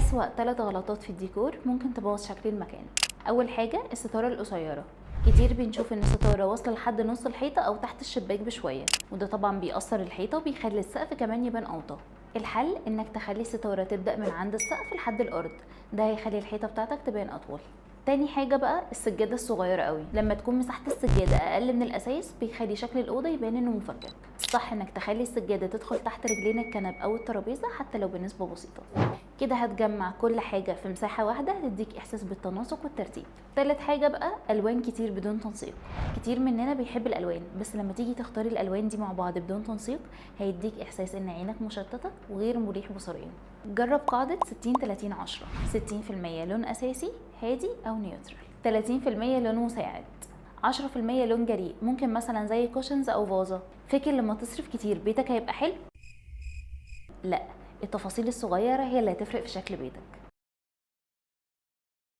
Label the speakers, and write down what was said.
Speaker 1: أسوأ 3 غلطات في الديكور ممكن تبوظ شكل المكان. أول حاجة الستارة القصيرة، كتير بنشوف ان الستارة واصلة لحد نص الحيطة او تحت الشباك بشوية، وده طبعا بيأثر الحيطة وبيخلي السقف كمان يبان اوطى. الحل انك تخلي الستارة تبدأ من عند السقف لحد الارض، ده هيخلي الحيطة بتاعتك تبان اطول. تاني حاجة بقى السجادة الصغيرة قوي، لما تكون مساحة السجادة اقل من الاساس بيخلي شكل الاوضة يبان انه مفكك. الصح انك تخلي السجادة تدخل تحت رجلين الكنب او الترابيزة حتى لو بنسبة بسيطة، كده هتجمع كل حاجة في مساحة واحدة هتديك احساس بالتناسق والترتيب. تالت حاجة بقى الوان كتير بدون تنسيق، كتير مننا بيحب الالوان بس لما تيجي تختاري الالوان دي مع بعض بدون تنسيق هيديك احساس ان عينك مشتتة وغير مريح بصريا. جرب قاعدة 60-30-10، 60% لون اساسي هادي او نيوترال، 30% لون مساعد، 10% لون جريء ممكن مثلا زي كوشنز او فازة. فاكر لما تصرف كتير بيتك هيبقى حلو؟ لا، التفاصيل الصغيرة هي اللي هتفرق في شكل بيتك.